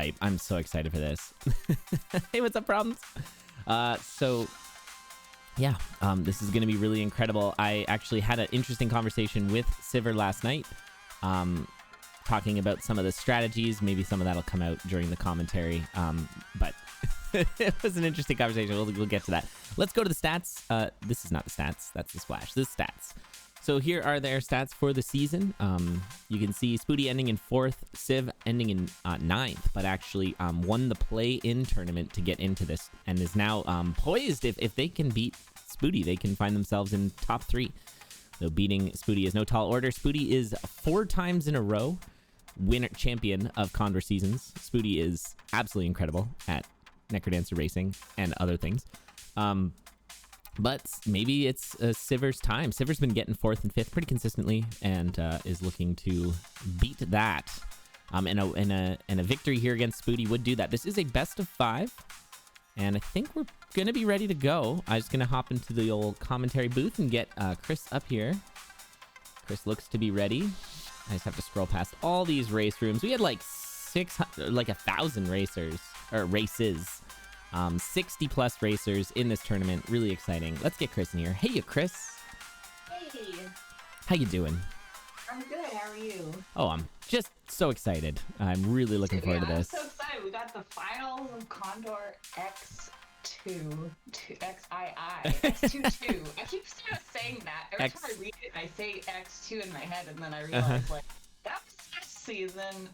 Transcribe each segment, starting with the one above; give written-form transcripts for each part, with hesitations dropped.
hype. I'm so excited for this. Hey, what's up, Problems? So, yeah, this is going to be really incredible. I actually had an interesting conversation with Siveure last night, talking about some of the strategies. Maybe some of that will come out during the commentary, but it was an interesting conversation. We'll get to that. Let's go to the stats. This is not the stats. That's the splash. This is stats. So here are their stats for the season. You can see Spooty ending in 4th, Civ ending in 9th, but actually won the play-in tournament to get into this and is now poised. If they can beat Spooty, they can find themselves in top 3. So beating Spooty is no tall order. Spooty is 4 times in a row champion of CoNDOR seasons. Spooty is absolutely incredible at Necrodancer racing and other things. But maybe it's Siveure's time. Siveure's been getting 4th and 5th pretty consistently and is looking to beat that. And a victory here against Spooty would do that. This is a best of 5, and I think we're going to be ready to go. I'm just going to hop into the old commentary booth and get Chris up here. Chris looks to be ready. I just have to scroll past all these race rooms. We had like 1,000 racers, or races. 60 plus racers in this tournament. Really exciting. Let's get Chris in here. Hey, Chris. Hey. How you doing? I'm good. How are you? Oh, I'm just so excited. I'm really looking forward to this. I'm so excited. We got the finals of CoNDOR X2, X22. I keep saying that. Every time I read it, I say X2 in my head, and then I realize, like, that was this season.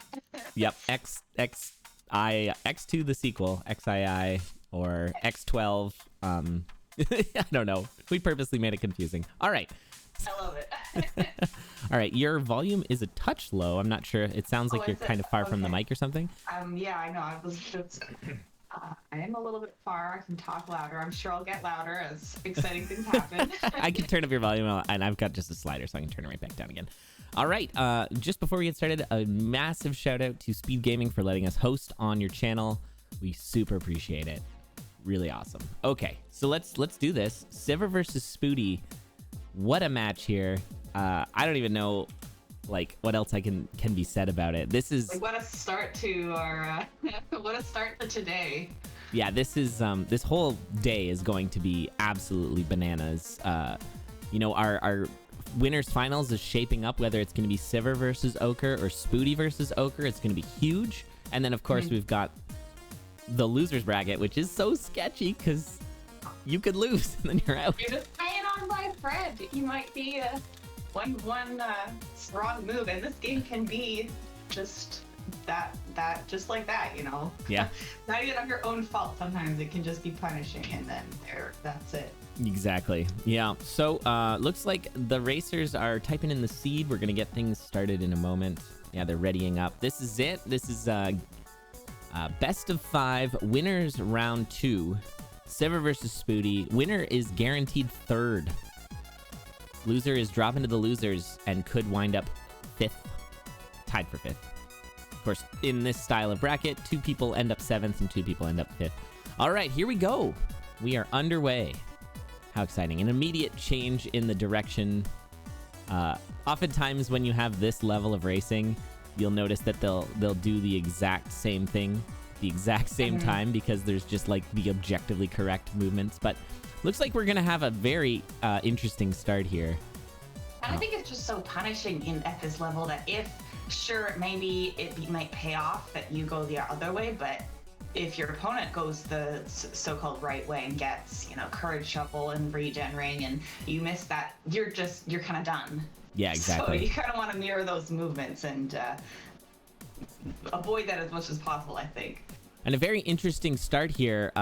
Yep, X2 the sequel, XII, or X12. I don't know. We purposely made it confusing. All right. I love it. All right, your volume is a touch low. I'm not sure. It sounds like you're kind of far from the mic or something. Yeah, I know. I was just... I am a little bit far. I can talk louder. I'm sure I'll get louder as exciting things happen. I can turn up your volume, and I've got just a slider, so I can turn it right back down again. All right, just before we get started, a massive shout out to Speed Gaming for letting us host on your channel. We super appreciate it. Really awesome. Okay, so let's do this. Siveure versus Spooty. What a match here. I don't even know like what else can be said about it. This is like, what a start to our what a start to today. Yeah, this is this whole day is going to be absolutely bananas. You know, our winners finals is shaping up, whether it's going to be Siveure versus Ochre or Spooty versus Ochre. It's going to be huge. And then of course we've got the losers bracket, which is so sketchy because you could lose and then you're out. You're just playing on my friend. You might be one strong move, and this game can be just that just like that, you know. Yeah. Not even of your own fault. Sometimes it can just be punishing, and then that's it. Exactly. Yeah. So looks like the racers are typing in the seed. We're gonna get things started in a moment. Yeah, they're readying up. This is it. This is best of 5 winners round 2. Siveure versus Spooty. Winner is guaranteed 3rd. Loser is drop into the losers and could wind up 5th, tied for 5th. Of course, in this style of bracket, 2 people end up 7th and 2 people end up 5th. All right, here we go. We are underway. How exciting. An immediate change in the direction. Oftentimes when you have this level of racing, you'll notice that they'll do the exact same thing, the exact same time, because there's just like the objectively correct movements. But looks like we're going to have a very interesting start here. And I think it's just so punishing at this level that sure, maybe it might pay off that you go the other way, but if your opponent goes the so-called right way and gets, you know, courage shuffle and regen ring, and you miss that, you're kind of done. Yeah, exactly. So you kind of want to mirror those movements and avoid that as much as possible, I think. And a very interesting start here.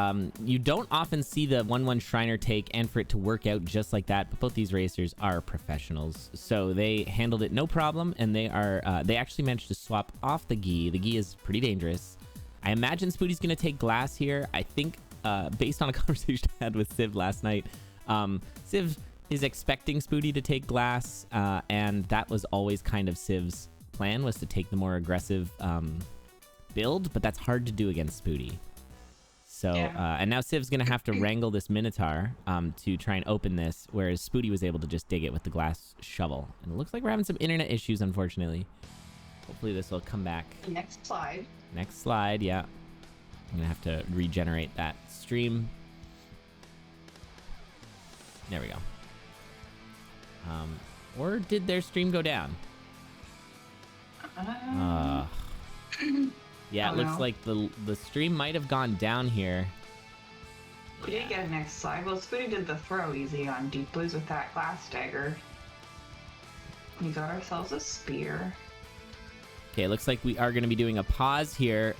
You don't often see the 1-1 Shriner take and for it to work out just like that, but both these racers are professionals. So they handled it no problem, and they actually managed to swap off the Gi. The Gi is pretty dangerous. I imagine Spooty's going to take glass here. I think, based on a conversation I had with Civ last night, Civ is expecting Spooty to take glass, and that was always kind of Civ's plan, was to take the more aggressive build, but that's hard to do against Spooty. So, yeah. And now Civ's going to have to wrangle this Minotaur to try and open this, whereas Spooty was able to just dig it with the glass shovel. And it looks like we're having some internet issues, unfortunately. Hopefully this will come back. Next slide. Next slide, yeah. I'm gonna have to regenerate that stream. There we go. Or did their stream go down? Yeah, it looks like the stream might have gone down here. We did get a next slide. Well, Spooty did the throw easy on Deep Blues with that glass dagger. We got ourselves a spear. Okay, it looks like we are going to be doing a pause here.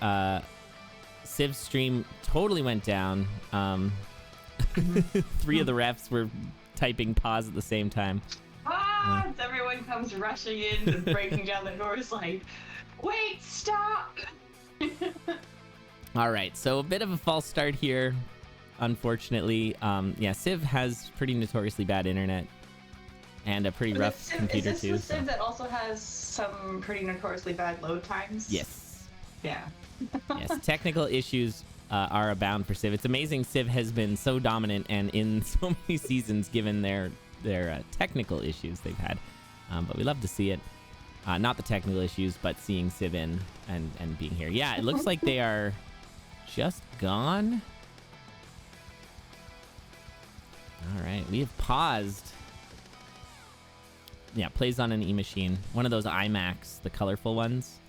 Civ's stream totally went down. 3 of the refs were typing pause at the same time. Everyone comes rushing in and breaking down the doors like, wait, stop! All right, so a bit of a false start here, unfortunately. Yeah, Civ has pretty notoriously bad internet and a pretty rough computer too. Is this the Civ that also has some pretty notoriously bad load times? Yes. Yeah. Yes, technical issues are abound for Civ. It's amazing Civ has been so dominant and in so many seasons given their technical issues they've had. But we love to see it. Not the technical issues, but seeing Civ in and being here. Yeah, it looks like they are just gone. All right, we have paused. Yeah, plays on an E-machine. One of those iMacs, the colorful ones.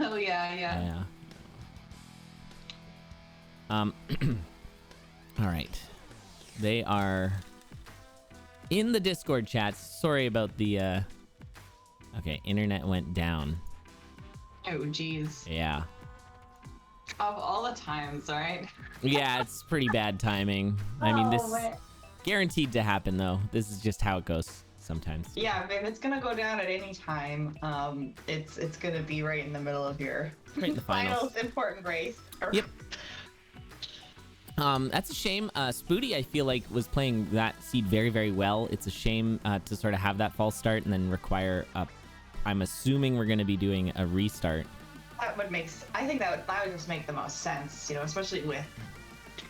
Oh, yeah. All right. They are in the Discord chats. Sorry about the, Okay, internet went down. Oh, geez. Yeah. Of all the times, right? Yeah, it's pretty bad timing. I mean, this is guaranteed to happen, though. This is just how it goes sometimes. Yeah, if it's gonna go down at any time, it's gonna be right in the middle of your Right in the finals. important race. Yep. That's a shame. Spooty, I feel like, was playing that seed very, very well. It's a shame to sort of have that false start and then require a... I'm assuming we're going to be doing a restart. That would make... I think that would just make the most sense, you know, especially with...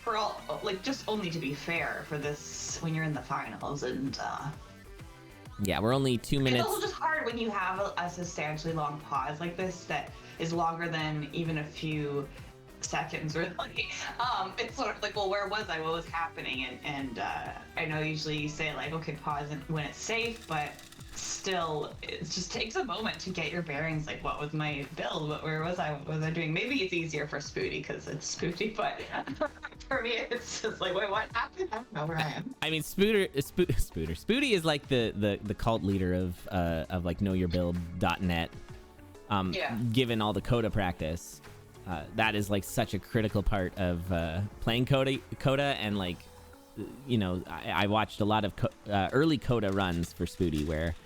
For all... Like, just only to be fair for this when you're in the finals and... Yeah, we're only 2 minutes... It's also just hard when you have a substantially long pause like this that is longer than even a few... seconds really. It's sort of like, well, where was I? What was happening? And I know usually you say like, okay, pause when it's safe, but still, it just takes a moment to get your bearings. Like, what was my build? Where was I? What was I doing? Maybe it's easier for Spooty because it's Spooty, but for me, it's just like, wait, what happened? I don't know where I am. I mean, Spooty is like the cult leader of like knowyourbuild.net. Yeah. Given all the Coda practice. That is like such a critical part of playing Coda and like, you know, I watched a lot of early Coda runs for Spooty where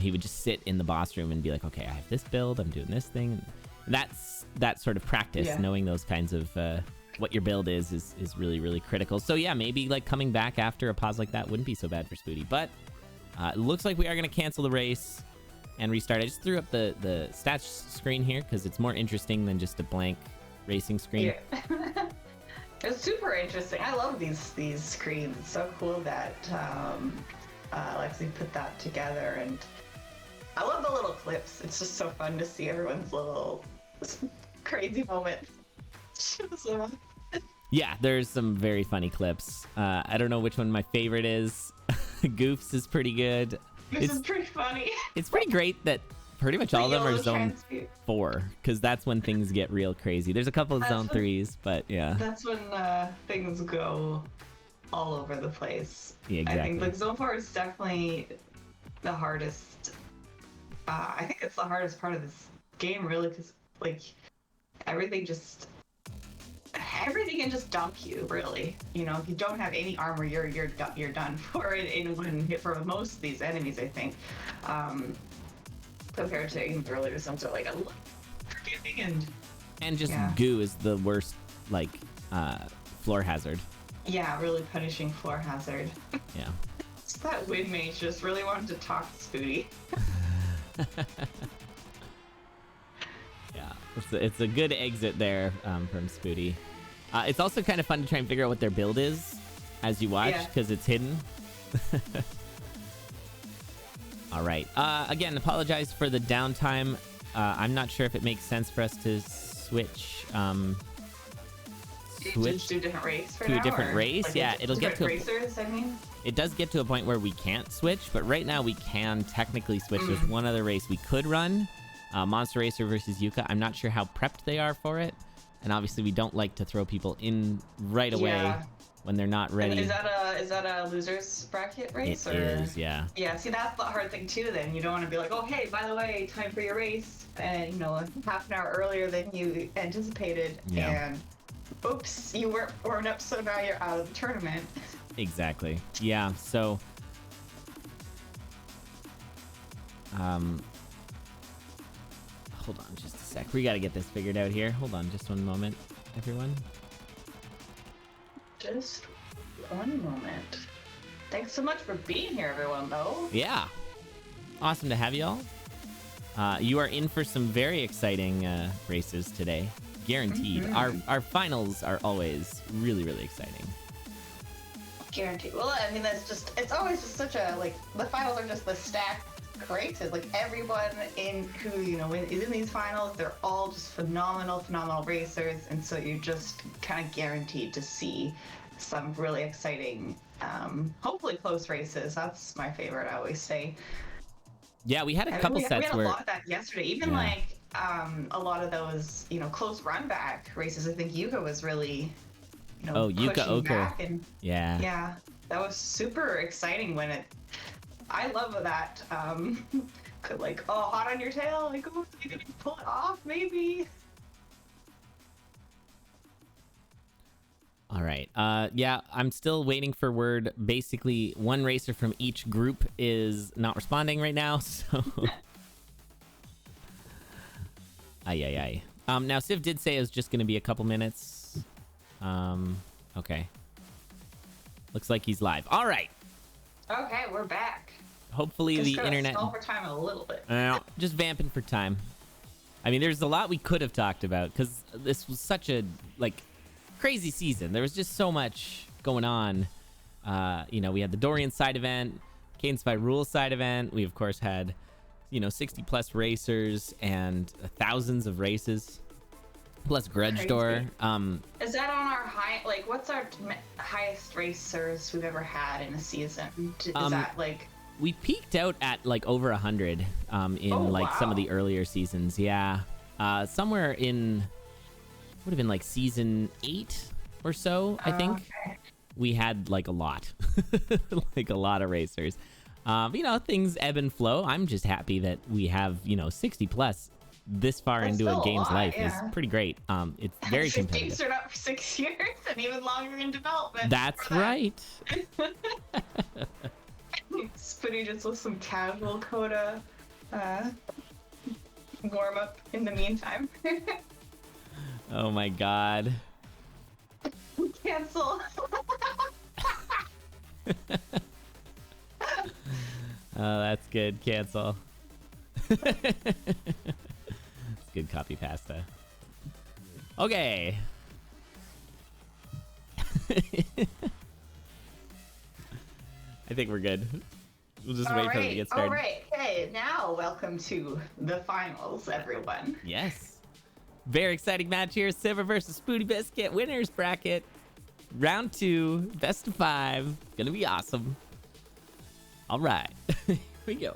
he would just sit in the boss room and be like, okay, I have this build, I'm doing this thing. And that's that sort of practice, knowing those kinds of what your build is really, really critical. So yeah, maybe like coming back after a pause like that wouldn't be so bad for Spooty. But it looks like we are going to cancel the race and restart. I just threw up the stats screen here because it's more interesting than just a blank racing screen. Yeah. It's super interesting. I love these screens. It's so cool that Lexi put that together, and I love the little clips. It's just so fun to see everyone's little crazy moments. Yeah, there's some very funny clips. I don't know which one my favorite is. Goofs is pretty good. This is pretty funny. It's pretty great that pretty much all of them are zone 4, because that's when things get real crazy. There's a couple of zone 3s, but yeah. That's when things go all over the place. Yeah, exactly. I think like zone 4 is definitely the hardest. I think it's the hardest part of this game, really, because like everything can just dump you, really. You know, if you don't have any armor, you're done for it in one hit for most of these enemies, I think. Compared to even earlier zones are like a lot forgiving and just goo is the worst like floor hazard. Yeah, really punishing floor hazard. Yeah. It's that wind mage just really wanted to talk to Spooty. Yeah, it's a good exit there from Spooty. It's also kind of fun to try and figure out what their build is as you watch, because it's hidden. All right. Again, apologize for the downtime. I'm not sure if it makes sense for us to switch. Just do a different race for to now, a different race. Like Yeah, it'll get to racers. I mean, it does get to a point where we can't switch, but right now we can technically switch. There's one other race we could run, Monster Racer versus Yuka. I'm not sure how prepped they are for it, and obviously we don't like to throw people in right away when they're not ready. Is that a losers bracket race? It is, yeah. Yeah, see, that's the hard thing too. Then you don't want to be like, oh hey, by the way, time for your race, and half an hour earlier than you anticipated, and oops, you weren't warmed up, so now you're out of the tournament. Exactly. Yeah. So, hold on just a sec. We got to get this figured out here. Hold on just one moment, everyone. Just one moment. Thanks so much for being here, everyone, though. Yeah. Awesome to have you all. You are in for some very exciting races today. Guaranteed. Our finals are always really, really exciting. Guaranteed. Well, I mean, it's always just such a, like, the finals are just the stacked races. Like, everyone who is in these finals, they're all just phenomenal racers, and so you're just kind of guaranteed to see some really exciting, hopefully close races. That's my favorite, I always say. Yeah, we had a couple sets we had where a lot of that yesterday. Even a lot of those, close run back races. I think Yuka was really, Yuka Oka. Back and yeah, that was super exciting when I love that. Like, oh, hot on your tail. Like, oh, you can pull it off, maybe. All right. Yeah, I'm still waiting for word. Basically, one racer from each group is not responding right now, so... Ay. Now, Civ did say it was just going to be a couple minutes. Okay. Looks like he's live. All right. Okay, we're back. Hopefully just the internet... stall for time a little bit. Just vamping for time. I mean, there's a lot we could have talked about, because this was such a, crazy season. There was just so much going on. We had the Dorian side event, Cadence by Rules side event. We, of course, had, 60-plus racers and thousands of races, plus Grudge Door. Is that on our what's our highest racers we've ever had in a season? Is that, We peaked out at, over 100 in, some of the earlier seasons. Yeah. Somewhere in... would have been season 8 or so, I think. Okay. We had a lot a lot of racers. Things ebb and flow. I'm just happy that we have 60 plus this far into a game's life. Is pretty great. It's very competitive. Games are up for 6 years and even longer in development. That's right. Spooty just with some casual coda warm up in the meantime. Oh my god. Cancel. Oh, that's good. Cancel. It's good copy pasta. Okay. I think we're good. We'll just wait for them to get started. All right. Okay, now welcome to the finals, everyone. Yes. Very exciting match here. Siveure versus SpootyBiscuit. Winners bracket. Round 2. Best of 5. Gonna be awesome. All right. Here we go.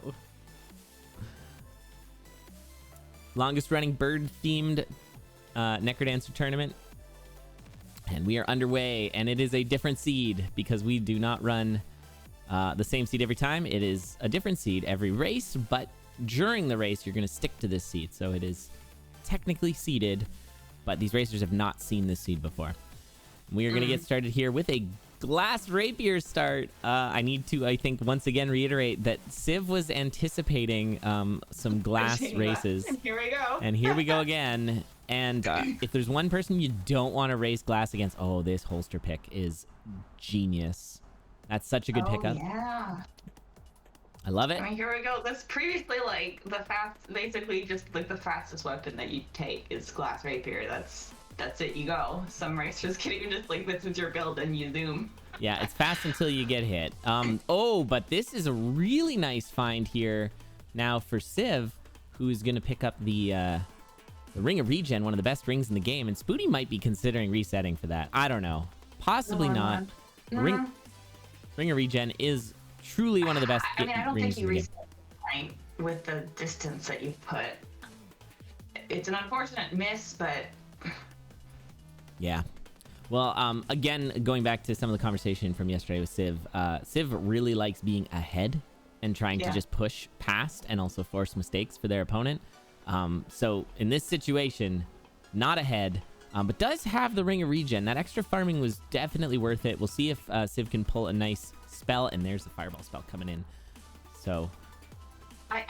Longest running bird-themed Necrodancer tournament. And we are underway. And it is a different seed because we do not run the same seed every time. It is a different seed every race. But during the race, you're going to stick to this seed. So it is technically seeded, but these racers have not seen this seed before. We are going to get started here with a glass rapier start. I need to, I think, once again reiterate that Civ was anticipating some glass races. And here we go. And here we go again. And if there's one person you don't want to race glass against, this holster pick is genius. That's such a good pickup. Yeah. I love it. I mean, here we go. That's previously basically just the fastest weapon that you take is glass rapier. That's it. You go. Some racers can even just this is your build and you zoom. Yeah, it's fast until you get hit. But this is a really nice find here now for Civ, who's going to pick up the Ring of Regen, one of the best rings in the game. And Spooty might be considering resetting for that. I don't know. Possibly not. Ring of Regen is truly one of the best I mean, I don't rings think you in the game. reset right with the distance that you've put. It's an unfortunate miss, but... Yeah. Well, again, going back to some of the conversation from yesterday with Civ, Civ really likes being ahead and trying to just push past and also force mistakes for their opponent. So in this situation, not ahead, but does have the Ring of Regen. That extra farming was definitely worth it. We'll see if Civ can pull a nice spell, and there's the Fireball spell coming in. So I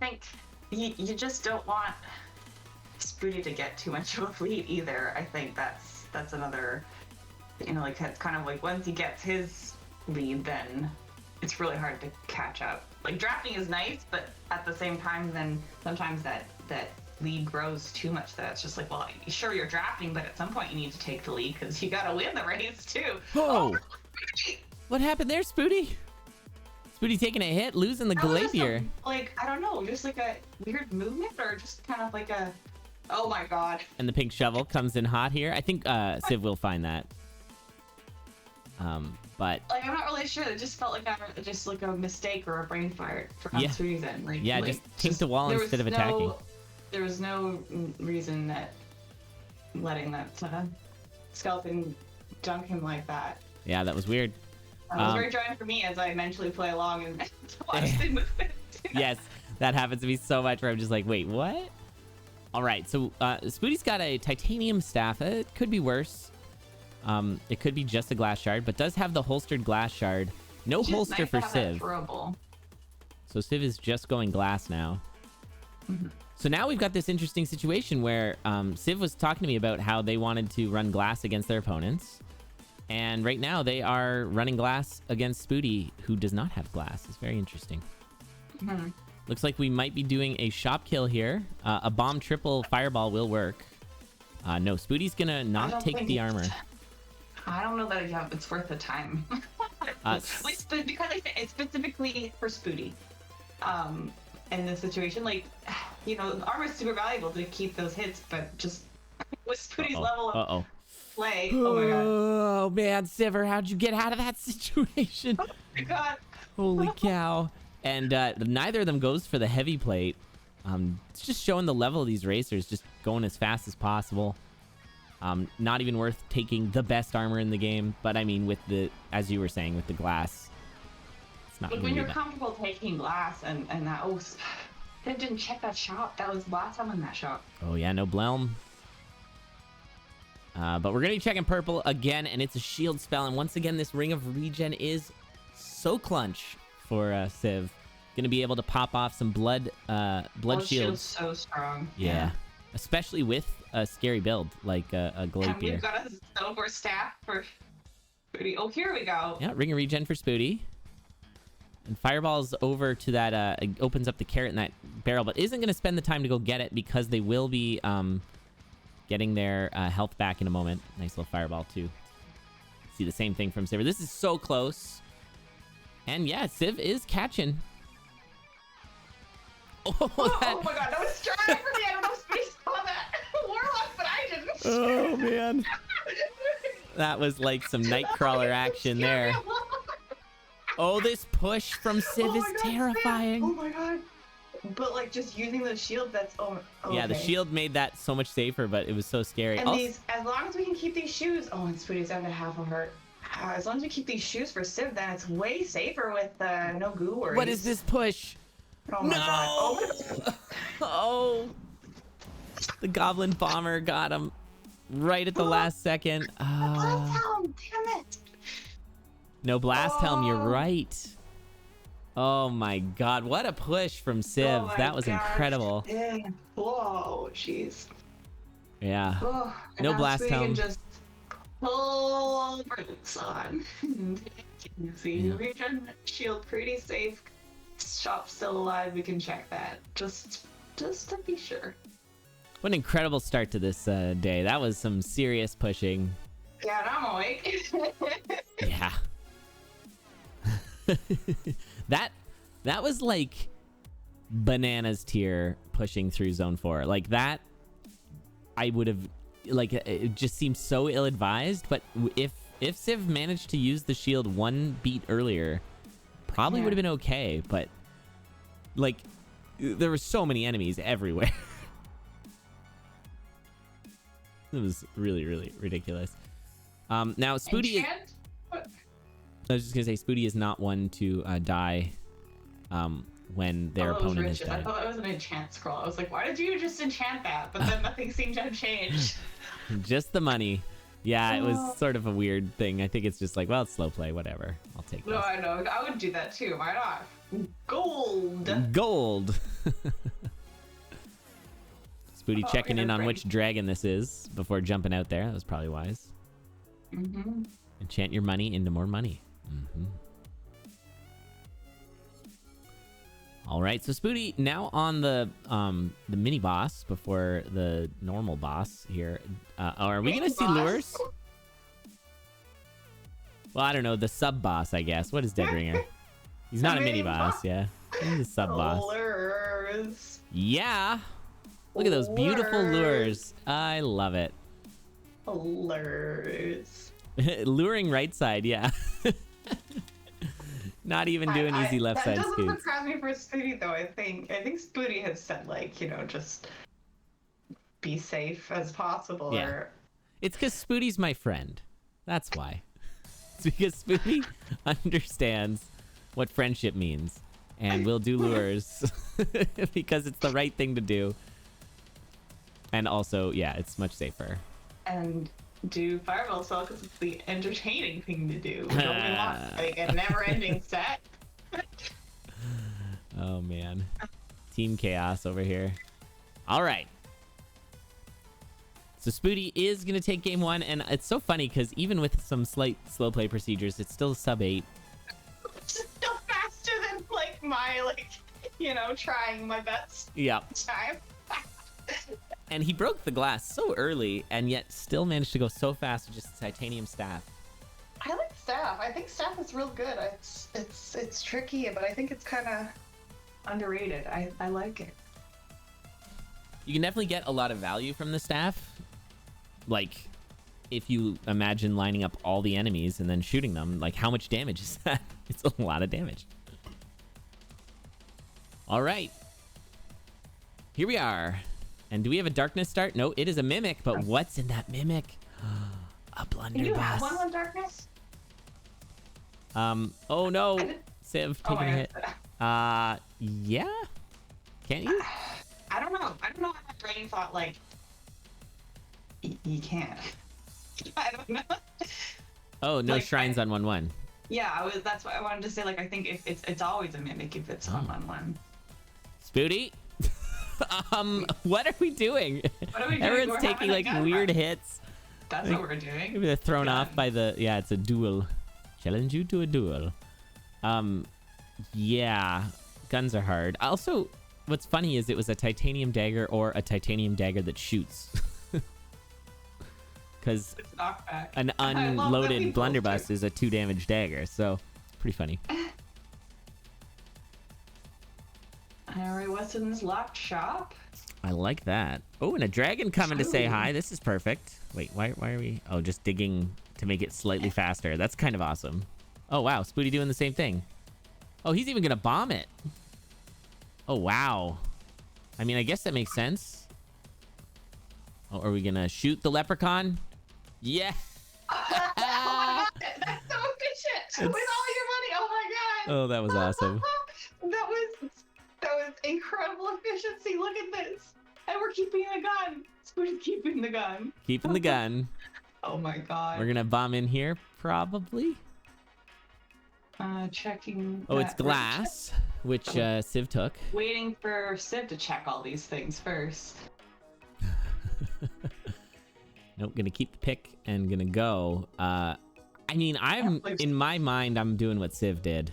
think you just don't want Spooty to get too much of a lead either. I think that's another, you know, like, it's kind of like once he gets his lead, then it's really hard to catch up. Like, drafting is nice, but at the same time, then sometimes that lead grows too much that it's just like, well, sure, you're drafting, but at some point you need to take the lead because you gotta win the race too. Oh, what happened there, Spooty? Spooty taking a hit, losing the Glacier. Like, I don't know, just like a weird movement, or just kind of like a, oh my god. And the pink shovel comes in hot here. I think Civ will find that. But like, I'm not really sure. It just felt like just like a mistake or a brain fart for some reason. Like, just take the wall instead of attacking. There was no reason that letting that skeleton dunk him like that. Yeah, that was weird. It was very jarring for me as I mentally play along and watch the movement. Yes, that happens to me so much where I'm just like, wait, what? All right, so Spooty's got a titanium staff. It could be worse. It could be just a glass shard, but does have the holstered glass shard. No holster for Civ. So Civ is just going glass now. So now we've got this interesting situation where Civ was talking to me about how they wanted to run glass against their opponents. And right now they are running glass against Spooty, who does not have glass. It's very interesting. Looks like we might be doing a shop kill here. A bomb triple fireball will work. No, Spooty's gonna not take the armor. I don't know that it's worth the time. Because it's specifically for Spooty. In this situation, like, you know, the armor is super valuable to keep those hits, but just with Spooty's level of play, oh my god. Oh man, Siveure, how'd you get out of that situation? Oh my god. Holy cow. And neither of them goes for the heavy plate. It's just showing the level of these racers, just going as fast as possible. Not even worth taking the best armor in the game, but I mean, with the, as you were saying, with the glass, it's not. But when you're comfortable taking glass and that, they didn't check that shop. That was last time in that shop. Oh yeah, no Blelm. But we're gonna be checking purple again, and it's a shield spell, and once again, this Ring of Regen is so clunch for Civ. Gonna be able to pop off some blood shields. So strong. Yeah. Especially with a scary build like a Glacier. And we've got a silver staff for Spooty. Oh, here we go. Yeah, Ring of Regen for Spooty. And Fireball's over to that, opens up the carrot in that barrel, but isn't going to spend the time to go get it because they will be getting their health back in a moment. Nice little Fireball, too. See the same thing from Siveure. This is so close. And yeah, Civ is catching. Oh my god, that was jarring for me. I don't know if Spooty saw that Warlock, but I didn't. Oh man. That was like some Nightcrawler action there. Oh, this push from Civ is terrifying. Oh my god. But like just using the shield, that's yeah, the shield made that so much safer, but it was so scary. And these, as long as we can keep these shoes, and Spooty's down to half of her. As long as we keep these shoes for Civ, then it's way safer with no goo worries. What is this push? Oh my god. Oh my god. Oh. The Goblin Bomber got him right at the last second. Blast Helm, damn it. No Blast Helm, you're right. Oh my god, what a push from Civ. That was incredible. Dang. Whoa, jeez. Yeah. Oh, no Blast Helm. Can just pull brakes on. See, Regen shield pretty safe. Shop still alive, we can check that. Just to be sure. What an incredible start to this day. That was some serious pushing. Yeah, and I'm awake. Yeah. that was like bananas tier pushing through zone 4. Like that, I would have, like, it just seems so ill-advised. But if Civ managed to use the shield one beat earlier, probably would have been okay. But like, there were so many enemies everywhere. It was really, really ridiculous. Now Spooty is, I was just gonna say, Spooty is not one to die when their opponent has died. I thought that was an enchant scroll. I was like, why did you just enchant that? But then nothing seemed to have changed. Just the money. Yeah, it was sort of a weird thing. I think it's just like, well, it's slow play, whatever. I'll take this. No, I know. I would do that too. Why not? Gold. Gold. Spooty checking in on which dragon this is before jumping out there. That was probably wise. Mm-hmm. Enchant your money into more money. Mm-hmm. All right, so Spooty now on the mini boss before the normal boss here. Are we gonna see lures? Well, I don't know, the sub boss, I guess. What is Dead Ringer? He's not a mini boss, yeah. He's a sub boss. Lures. Yeah. Look at those beautiful lures. I love it. Lures. Luring right side, yeah. Not even doing easy left side scoots. That doesn't surprise me for Spooty though. I think Spooty has said, like, you know, just be safe as possible. Yeah. Or... It's because Spooty's my friend. That's why. It's because Spooty understands what friendship means and will do lures because it's the right thing to do. And also, yeah, it's much safer. And do fireball spell because it's the entertaining thing to do. We don't want like a never-ending set. Oh man, Team Chaos over here. All right. So Spooty is gonna take game 1, and it's so funny because even with some slight slow play procedures, it's still sub 8. It's still faster than like my trying my best. Yeah. Time. And he broke the glass so early, and yet still managed to go so fast with just a titanium staff. I like staff. I think staff is real good. It's tricky, but I think it's kind of underrated. I like it. You can definitely get a lot of value from the staff. Like, if you imagine lining up all the enemies and then shooting them, like, how much damage is that? It's a lot of damage. All right. Here we are. And do we have a darkness start? No, it is a mimic, but what's in that mimic? A blunderbuss. Can you have one on darkness? Oh no. Civ taking a hit. Yeah? Can't you? I don't know. I don't know how my brain thought, like, you can't. I don't know. Oh, no, like, shrines on 1/1. Yeah, that's what I wanted to say. Like, I think if it's always a mimic if it's on 1/1. Spooty? What are we doing? What are we doing? Everyone's taking like weird hits. That's like, what we're doing. Maybe they're thrown off by the, yeah, it's a duel. Challenge you to a duel. Yeah, guns are hard. Also, what's funny is it was a titanium dagger or a titanium dagger that shoots. Because an unloaded blunderbuss is a 2 damage dagger, so pretty funny. Harry Weston's locked shop. I like that. Oh, and a dragon coming to say hi. This is perfect. Wait, why are we? Oh, just digging to make it slightly faster. That's kind of awesome. Oh, wow. Spooty doing the same thing. Oh, he's even going to bomb it. Oh, wow. I mean, I guess that makes sense. Oh, are we going to shoot the leprechaun? Yeah. Oh my God. That's so efficient. With all your money. Oh my God. Oh, that was awesome. That was incredible efficiency. Look at this. And we're keeping the gun. Spooty's keeping the gun. Keeping the gun. Oh my God. We're going to bomb in here, probably. Checking. Oh, it's glass, which Civ took. Waiting for Civ to check all these things first. Nope, gonna keep the pick and gonna go. I mean, in my mind, I'm doing what Civ did.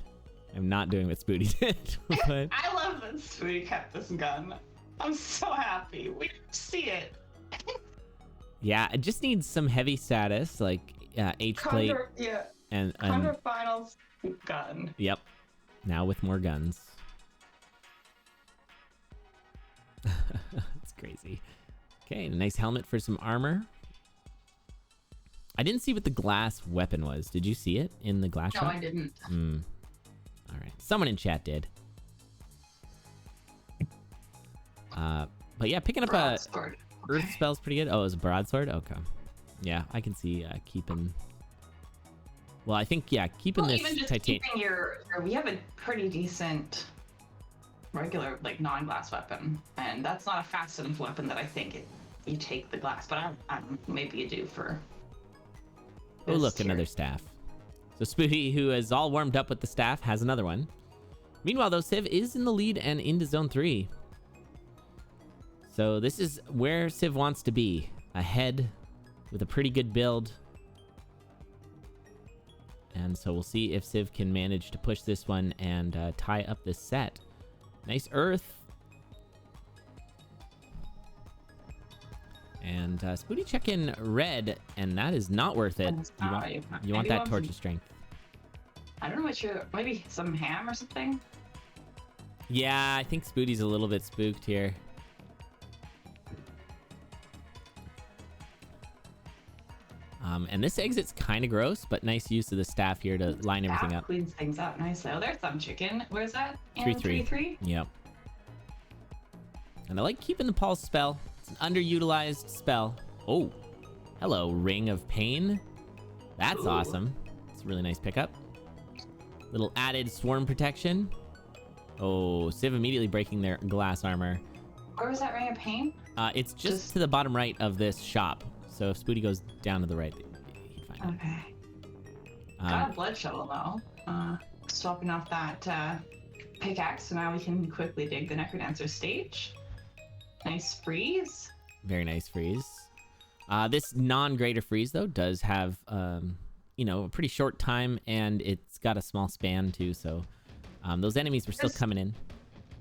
I'm not doing what Spooty did. But... I love that Spooty kept this gun. I'm so happy. We see it. Yeah, it just needs some heavy status, like H plate. Yeah. And CoNDOR Finals gun. Yep. Now with more guns. That's crazy. Okay, nice helmet for some armor. I didn't see what the glass weapon was. Did you see it in the glass shop? No, I didn't. All right. Someone in chat did. But yeah, picking up a earth spell's pretty good. Oh, it was a broadsword? Okay. Yeah, I can see keeping... Well, I think, yeah, keeping this even just titanium... keeping your... We have a pretty decent regular, like, non-glass weapon. And that's not a fast enough weapon that I think you take the glass. But maybe you do for... Oh, look, another staff. So Spooty, who is all warmed up with the staff, has another one. Meanwhile, though, Civ is in the lead and into Zone 3. So this is where Civ wants to be. Ahead with a pretty good build. And so we'll see if Civ can manage to push this one and tie up this set. Nice earth. And Spooty check in red, and that is not worth it. You want that torch of strength. I don't know what maybe some ham or something? Yeah, I think Spooty's a little bit spooked here. And this exit's kind of gross, but nice use of the staff here to line everything up. Cleans things up nicely. Oh, there's some chicken. Where's that? 3-3. Yep. And I like keeping the pulse spell. It's an underutilized spell. Oh, hello, Ring of Pain. That's awesome. It's a really nice pickup. Little added swarm protection. Oh, Civ immediately breaking their glass armor. Where was that Ring of Pain? It's just to the bottom right of this shop. So if Spooty goes down to the right, he'd find it. Okay. Got a blood shovel though. Swapping off that pickaxe, so now we can quickly dig the Necrodancer stage. Nice freeze. Very nice freeze. This non-greater freeze though does have you know, a pretty short time, and it's got a small span too. So those enemies were still coming in.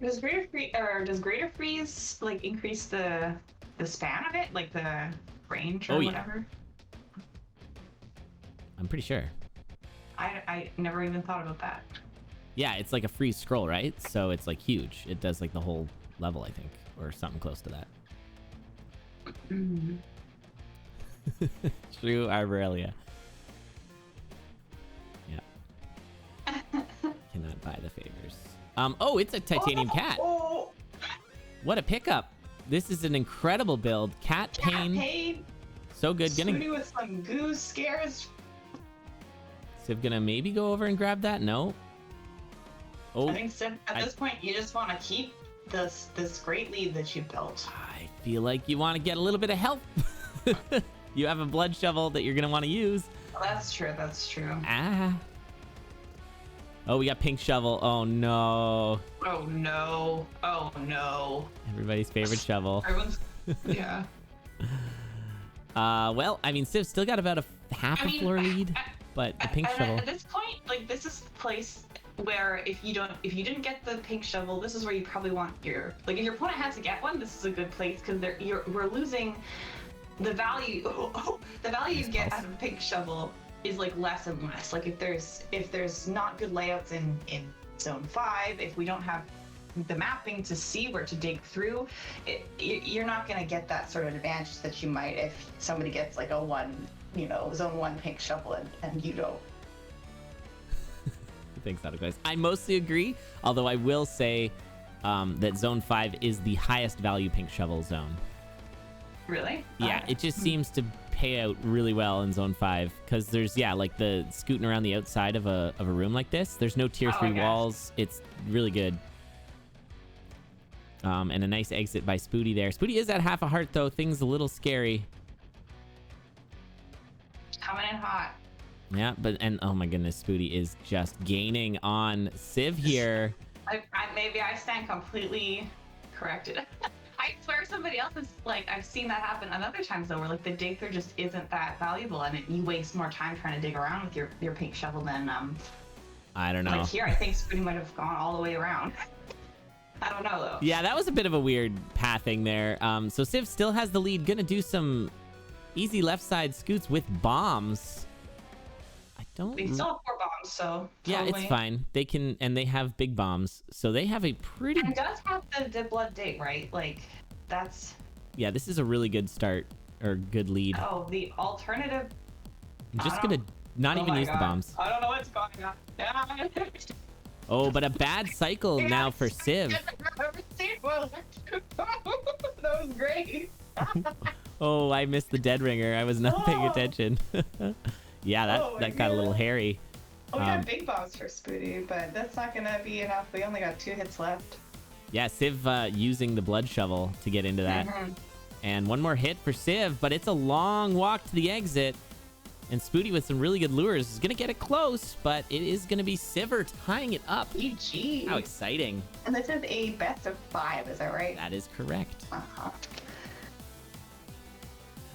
Does greater freeze like increase the span of it, like the range or whatever? I'm pretty sure. I never even thought about that. Yeah, it's like a freeze scroll, right? So it's like huge. It does like the whole level, I think, or something close to that. True Arborelia. Yeah. Cannot buy the favors. Oh, it's a titanium cat. What a pickup. This is an incredible build. Cat Pain. So good. Spooty with some goose scares. Civ gonna maybe go over and grab that? No. Oh, I think Civ, at this point, you just want to keep this great lead that you built. I feel like you want to get a little bit of help. You have a blood shovel that you're gonna want to use. Oh, that's true. That's true. Ah. Oh, we got pink shovel. Oh no. Oh no. Oh no. Everybody's favorite shovel. Everyone's. Yeah. Well, I mean, Civ still got about a half a floor lead, but the pink shovel. At this point, like, this is the place where if you didn't get the pink shovel, this is where you probably want your, like, if your opponent has to get one, this is a good place because we're losing the value. The value you get out of a pink shovel is like less and less. Like if there's not good layouts in Zone 5, if we don't have the mapping to see where to dig through, you're not going to get that sort of advantage that you might if somebody gets like a Zone 1 pink shovel and you don't. Thanks, Auto guys. I mostly agree, although I will say that Zone 5 is the highest value pink shovel zone. Really? Yeah, it just seems to pay out really well in Zone 5 because there's like the scooting around the outside of a room like this. There's no tier 3 walls. It's really good. And a nice exit by Spooty there. Spooty is at half a heart though. Things a little scary. Coming in hot. Yeah, and oh my goodness, Spooty is just gaining on Civ here. Maybe I stand completely corrected. I swear somebody else is like, I've seen that happen other times though, where like the dig through just isn't that valuable and you waste more time trying to dig around with your pink shovel than I don't know. Like here, I think Spooty might have gone all the way around. I don't know though. Yeah, that was a bit of a weird pathing there. So Civ still has the lead. Gonna do some easy left side scoots with bombs. I don't... They still have 4 bombs, so Yeah, totally. it's fine. They can, and they have big bombs, so they have a pretty... And it does have the blood dig, right? Like, that's... Yeah, this is a really good start, or good lead. Oh, the alternative... I'm just gonna not even use the bombs. I don't know what's going on. Oh, but a bad cycle now for Civ. That was great. Oh, I missed the dead ringer. I was not paying attention. Yeah, that got a little hairy. Oh, we got big bombs for Spooty, but that's not gonna be enough. We only got 2 hits left. Yeah, Civ using the blood shovel to get into that. And one more hit for Civ, but it's a long walk to the exit. And Spooty with some really good lures is going to get it close, but it is going to be Siveure tying it up. GG. How exciting. And this is a best of 5, is that right? That is correct. Oh,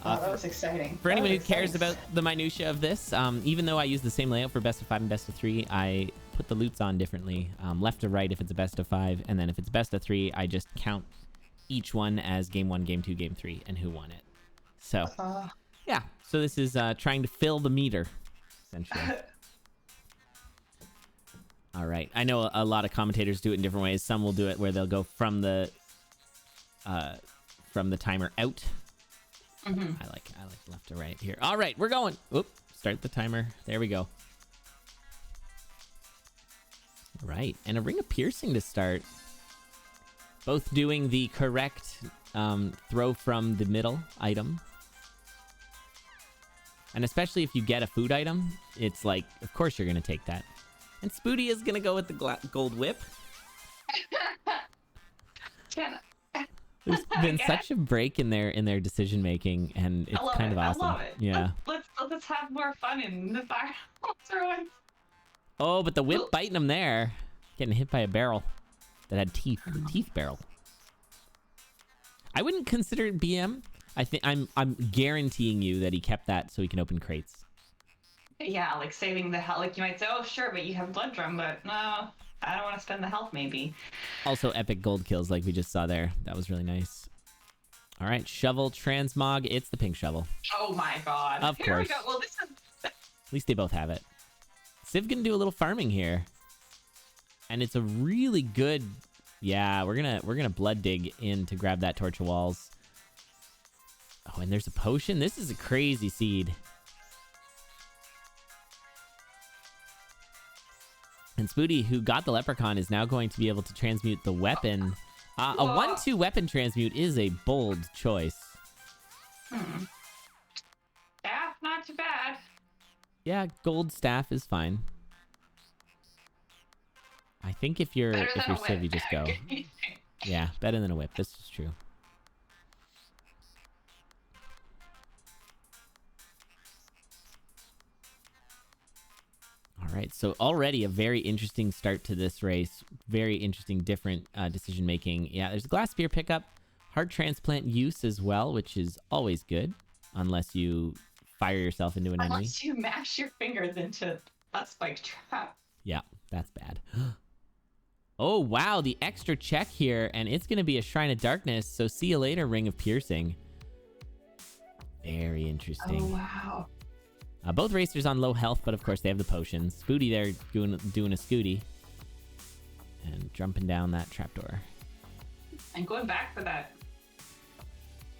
that was exciting. For anyone who cares about the minutia of this, even though I use the same layout for best of 5 and best of 3, I put the loots on differently. Left to right if it's a best of 5, and then if it's best of 3, I just count each one as game 1, game 2, game 3, and who won it. So... yeah, so this is trying to fill the meter, essentially. All right, I know a lot of commentators do it in different ways. Some will do it where they'll go from the timer out. I like left to right here. All right, we're going. Oop, start the timer. There we go. All right, and a ring of piercing to start. Both doing the correct throw from the middle item. And especially if you get a food item, it's like, of course you're going to take that. And Spooty is going to go with the gold whip. There's been such a break in their decision making, and it's kind of awesome. I love it. Yeah. Let's have more fun in the fire throwing. Oh, but the whip biting him there. Getting hit by a barrel that had teeth. The teeth barrel. I wouldn't consider it BM. I think I'm guaranteeing you that he kept that so he can open crates. Yeah, like saving the health. Like you might say, oh sure, but you have blood drum, but no, I don't want to spend the health maybe. Also epic gold kills like we just saw there. That was really nice. All right, shovel transmog. It's the pink shovel. Oh my god. Of Here course. we go. Well, this is... At least they both have it. Civ gonna do a little farming here. And it's a really good... Yeah, we're gonna blood dig in to grab that torch of walls. Oh, and there's a potion. This is a crazy seed. And Spooty, who got the leprechaun, is now going to be able to transmute the weapon. A 1-2 weapon transmute is a bold choice. Yeah, not too bad. Yeah, gold staff is fine. I think if you're Civ, you just go. Yeah, better than a whip. This is true. All right, so already a very interesting start to this race. Very interesting, different decision making. Yeah, there's a glass spear pickup, heart transplant use as well, which is always good, unless you fire yourself into an enemy. Unless you mash your fingers into a spike trap. Yeah, that's bad. Oh, wow, the extra check here, and it's going to be a Shrine of Darkness, so see you later, Ring of Piercing. Very interesting. Oh, wow. Both racers on low health, but of course they have the potions. Spooty there doing a scooty. And jumping down that trapdoor. And going back for that.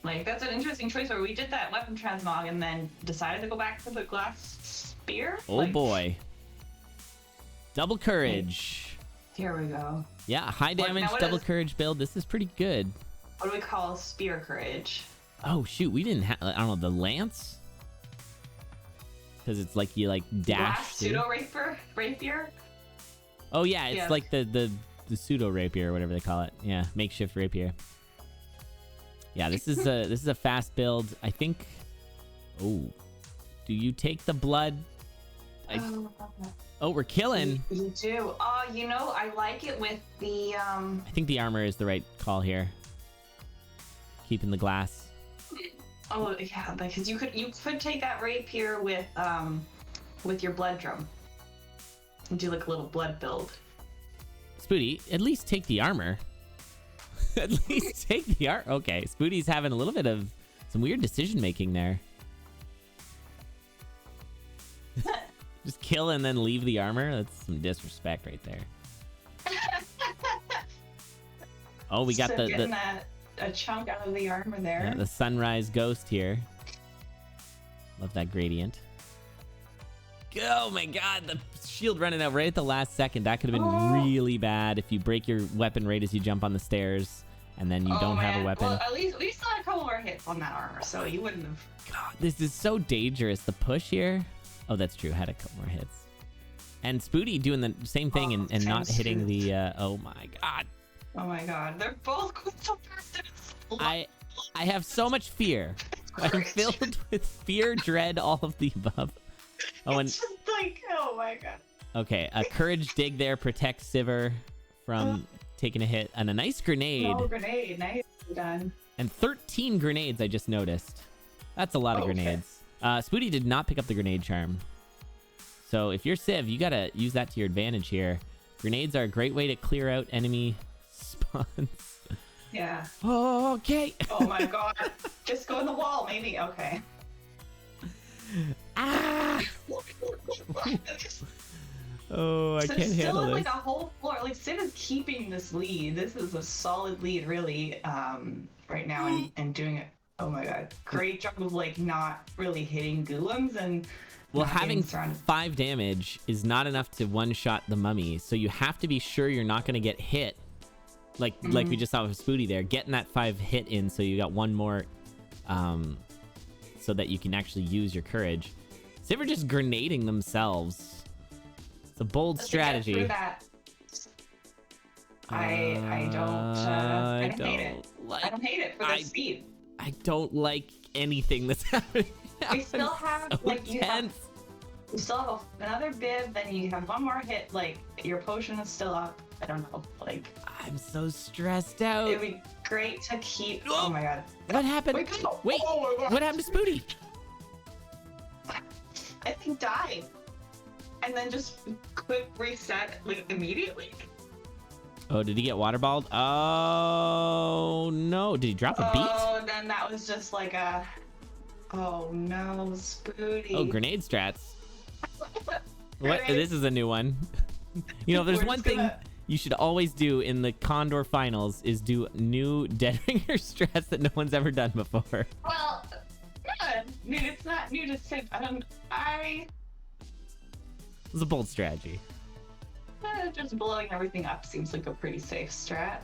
Like, that's an interesting choice where we did that weapon transmog and then decided to go back to the glass spear. Oh, like... boy. Double courage. Here we go. Yeah, high damage, double courage build. This is pretty good. What do we call spear courage? Oh, shoot. We didn't have, I don't know, the lance? Because it's like you like dash. Pseudo rapier. Oh yeah, it's like the pseudo rapier or whatever they call it. Yeah, makeshift rapier. Yeah, this is a fast build. I think. Oh, do you take the blood? Oh, we're killing. You do. Oh, you know, I like it with the I think the armor is the right call here. Keeping the glass. Oh yeah, because you could take that rapier with your blood drum and do like a little blood build. Spooty, at least take the armor. At least take the armor. Okay, Spooty's having a little bit of some weird decision making there. Just kill and then leave the armor? That's some disrespect right there. Oh, we got so getting a chunk out of the armor there. Yeah, the sunrise ghost here. Love that gradient. Oh my god, the shield running out right at the last second. That could have been really bad if you break your weapon right as you jump on the stairs and then you don't have a weapon. Well, at least we still had a couple more hits on that armor, so you wouldn't have. God, this is so dangerous. The push here. Oh, that's true. Had a couple more hits. And Spooty doing the same thing and not hitting the. Oh my god. Oh my god, they're both going so fast. I have so much fear. I'm filled with fear, dread, all of the above. Oh, and it's just like, oh my god. Okay, a courage dig there protects Siveure from taking a hit, and a nice grenade. Oh, grenade, nice done. And 13 grenades I just noticed. That's a lot of grenades. Spooty did not pick up the grenade charm. So if you're Civ, you gotta use that to your advantage here. Grenades are a great way to clear out enemy spawns. Yeah. Okay. Oh my god. Just go in the wall, maybe. Okay. Ah! Oh, I can't handle this. Like a whole floor. Like Civ is keeping this lead. This is a solid lead, really, right now, and doing it. Oh my god, great job of like not really hitting golems and. Well, having 5 damage is not enough to one-shot the mummy, so you have to be sure you're not going to get hit. Like we just saw with Spooty there, getting that 5 hit in, so you got one more, so that you can actually use your courage. Siveure just grenading themselves. It's a bold strategy. I don't hate it. Like, I don't hate it for the speed. I don't like anything that's happening. We still have so like tense. You still have another bib, then you have one more hit. Like your potion is still up. I don't know. Like I'm so stressed out. It'd be great to keep. Oh my god. What happened? Wait. What happened to Spooty? I think died, and then just quick reset like immediately. Oh, did he get waterballed? Oh no! Did he drop a beat? Oh, then that was just like a. Oh no, Spooty. Oh, grenade strats. What? This is a new one. You know, there's one thing you should always do in the CoNDOR finals is do new Dead Ringer strats that no one's ever done before. Well, yeah, dude, it's not new to Civ. It's a bold strategy. Just blowing everything up seems like a pretty safe strat.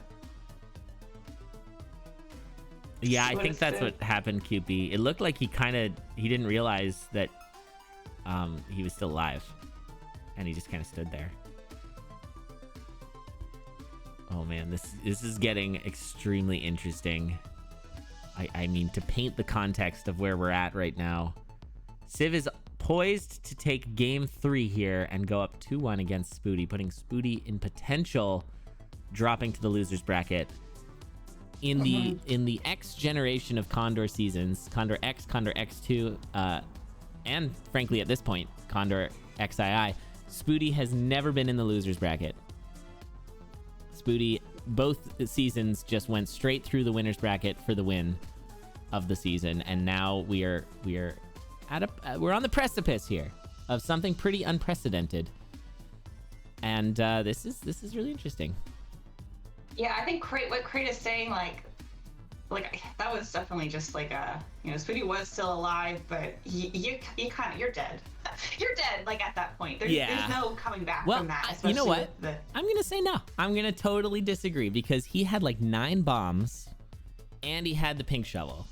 Yeah, I think that's what happened, QP. It looked like he didn't realize that he was still alive. And he just kind of stood there. Oh man, this is getting extremely interesting. I mean, to paint the context of where we're at right now. Civ is poised to take game 3 here and go up 2-1 against Spooty, putting Spooty in potential dropping to the losers bracket. In the X generation of CoNDOR seasons, CoNDOR X, CoNDOR X2, and frankly at this point, CoNDOR XII, Spooty has never been in the losers bracket. Spooty, both seasons, just went straight through the winners bracket for the win of the season, and now we're on the precipice here of something pretty unprecedented, and this is really interesting. Yeah, I think what Crate is saying, like that was definitely just like Spooty was still alive, but you're dead. You're dead, like at that point. There's no coming back from that. You know what? I'm gonna say no. I'm gonna totally disagree because he had like 9 bombs, and he had the pink shovel.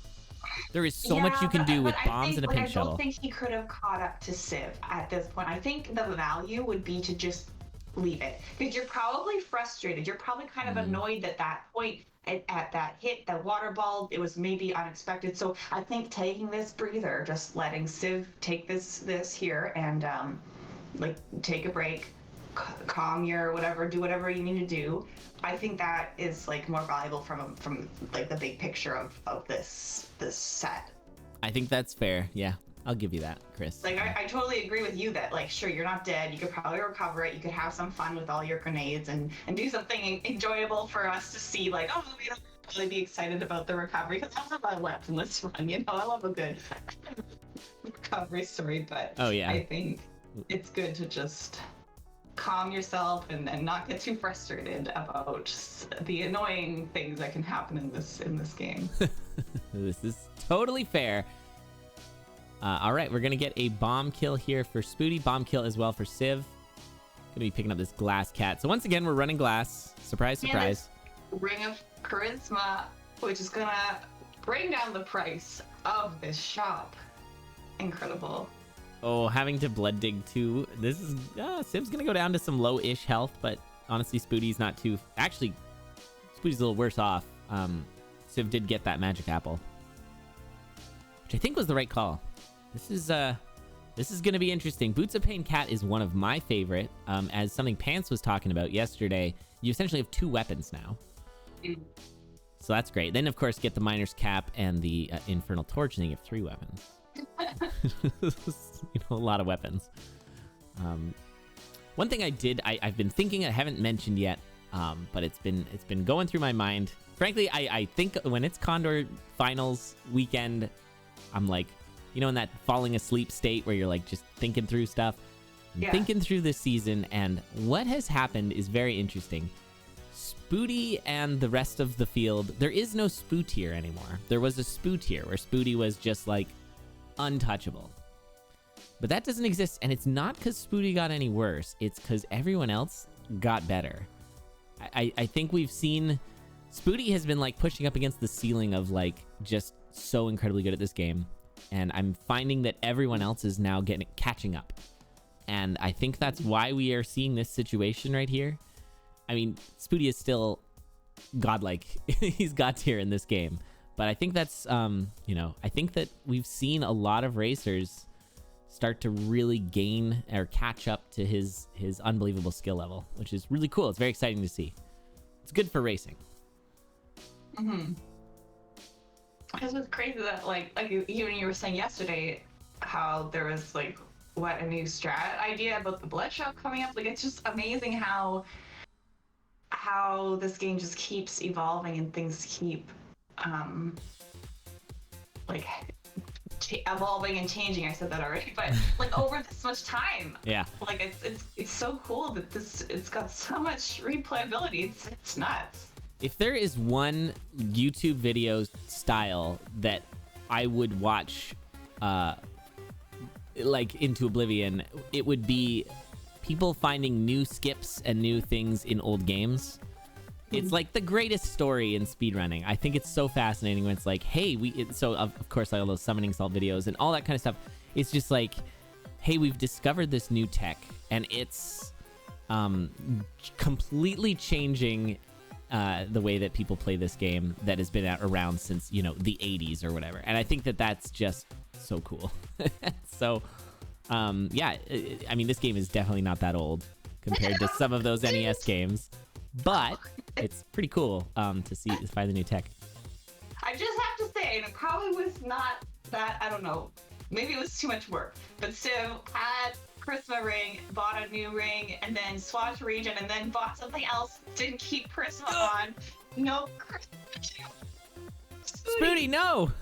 There is so much you can do with bombs and a pink shovel. I don't think he could have caught up to Civ at this point. I think the value would be to just leave it because you're probably frustrated. You're probably kind of annoyed at that point at that hit, that water ball. It was maybe unexpected. So I think taking this breather, just letting Civ take this here and like take a break, calm your whatever, do whatever you need to do. I think that is like more valuable from like the big picture of this set. I think that's fair. Yeah. I'll give you that, Chris. Like, I totally agree with you that, like, sure, you're not dead. You could probably recover it. You could have some fun with all your grenades and do something enjoyable for us to see, like, oh, you know, really be excited about the recovery. Because that's what I left in this run, you know? I love a good recovery story, but oh, yeah. I think it's good to just calm yourself and not get too frustrated about the annoying things that can happen in this game. This is totally fair. All right, we're gonna get a bomb kill here for Spooty. Bomb kill as well for Civ. Gonna be picking up this glass cat. So once again, we're running glass. Surprise, surprise. Ring of Charisma, which is gonna bring down the price of this shop. Incredible. Oh, having to blood dig too. This is Civ's gonna go down to some low-ish health, but honestly, Spooty's not too. Actually, Spooty's a little worse off. Civ did get that magic apple, which I think was the right call. This is gonna be interesting. Boots of Pain Cat is one of my favorite. As something Pants was talking about yesterday, you essentially have 2 weapons now. So that's great. Then of course get the Miner's Cap and the Infernal Torch, and then you have 3 weapons. A lot of weapons. One thing I've been thinking, I haven't mentioned yet, but it's been going through my mind. Frankly, I think when it's CoNDOR finals weekend, I'm like, in that falling asleep state where you're like just thinking through stuff. I'm thinking through this season, and what has happened is very interesting. Spooty and the rest of the field, there is no Spoo tier anymore. There was a Spoo tier where Spooty was just like untouchable. But that doesn't exist, and it's not because Spooty got any worse. It's because everyone else got better. I think we've seen Spooty has been like pushing up against the ceiling of like just so incredibly good at this game, and I'm finding that everyone else is now catching up. And I think that's why we are seeing this situation right here. I mean, Spooty is still godlike. He's god tier in this game. But I think that's, I think that we've seen a lot of racers start to really gain or catch up to his unbelievable skill level, which is really cool. It's very exciting to see. It's good for racing. Mm-hmm. Because it's crazy that, like even you were saying yesterday, how there was, like, a new strat idea about the Blood Shop coming up. Like, it's just amazing how this game just keeps evolving and things keep evolving and changing. I said that already, but like over this much time. Yeah. Like it's so cool that it's got so much replayability. It's nuts. If there is one YouTube video style that I would watch like into oblivion, it would be people finding new skips and new things in old games. It's like the greatest story in speedrunning. I think it's so fascinating when it's like, hey, of course, all those summoning salt videos and all that kind of stuff. It's just like, hey, we've discovered this new tech, and it's completely changing the way that people play this game that has been around since, the 80s or whatever. And I think that that's just so cool. So, yeah, I mean, this game is definitely not that old compared to some of those NES games. But it's pretty cool to find the new tech. I just have to say, and it probably was not that, I don't know, maybe it was too much work, but Civ had Prisma ring, bought a new ring, and then swapped region, and then bought something else, didn't keep Prisma on. No Prisma. Spooty, no!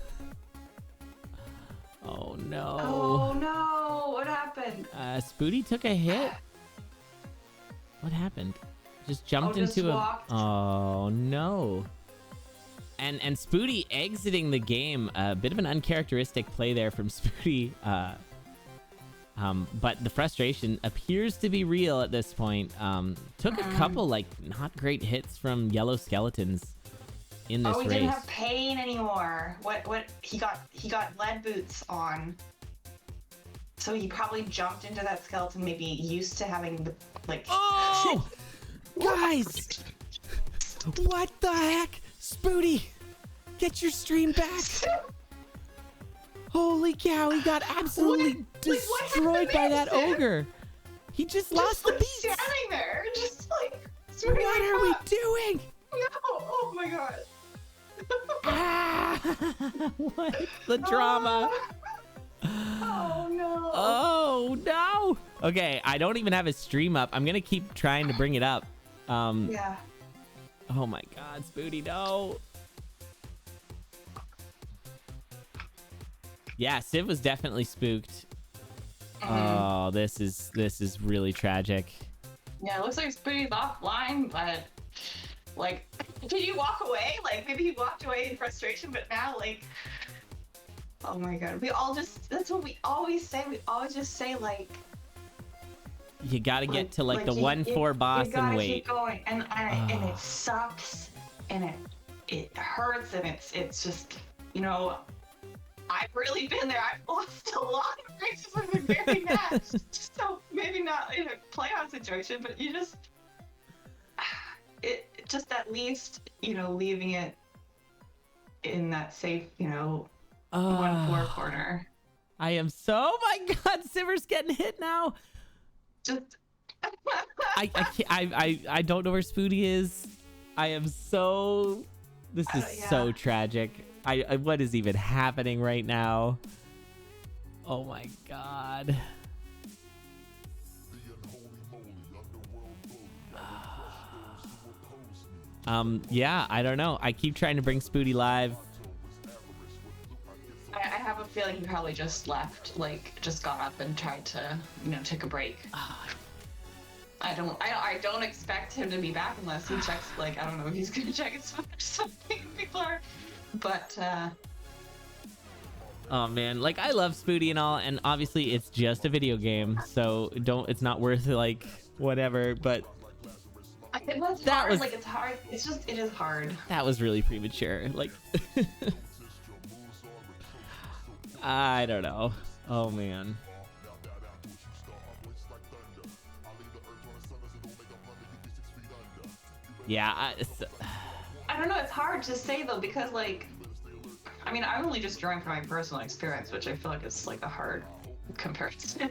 Oh no. Oh no, what happened? Spooty took a hit? What happened? Just jumped into walked. Oh no. And Spooty exiting the game, a bit of an uncharacteristic play there from Spooty. But the frustration appears to be real at this point. Took a couple not great hits from yellow skeletons in this race. He didn't have pain anymore. What he got lead boots on. So he probably jumped into that skeleton, maybe used to having the Oh! Guys! What the heck? Spooty! Get your stream back! Holy cow, he got absolutely destroyed by that ogre! He just lost the beat! Standing there, just like... What are we doing? No! Oh my god! What? The drama! Oh no! Oh no! Okay, I don't even have his stream up. I'm gonna keep trying to bring it up. Yeah. Oh my god, Spooty, no. Yeah, Civ was definitely spooked. Oh, this is really tragic. Yeah, it looks like Spooty's offline, but like, did you walk away? Like, maybe he walked away in frustration, but now, like, oh my god, that's what we always say. We always just say, like, you gotta get to like the 1-4 boss and wait. Keep going, and it sucks, and it hurts, and it's just, you know, I've really been there. I've lost a lot of races and been very mad. So maybe not in a playoff situation, but you just, it just at least, you know, leaving it in that safe, you know, 1-4 corner. I am so, oh my god, Siveure's getting hit now. Just I can't, I don't know where Spooty is. I am so, this is so tragic. I what is even happening right now? Oh my god. Yeah, I don't know. I keep trying to bring Spooty live. I have a feeling he probably just left, like, just got up and tried to, you know, take a break. I don't expect him to be back unless he checks, like, I don't know if he's gonna check his phone or something before, but, oh man, like, I love Spooty and all, and obviously it's just a video game, so it's not worth, like, whatever, but that was, like, it's hard, it is hard. That was really premature, like, I don't know. Oh man. Yeah, I don't know, it's hard to say though, because, like, I mean, I'm only just drawing from my personal experience, which I feel like is, like, a hard comparison.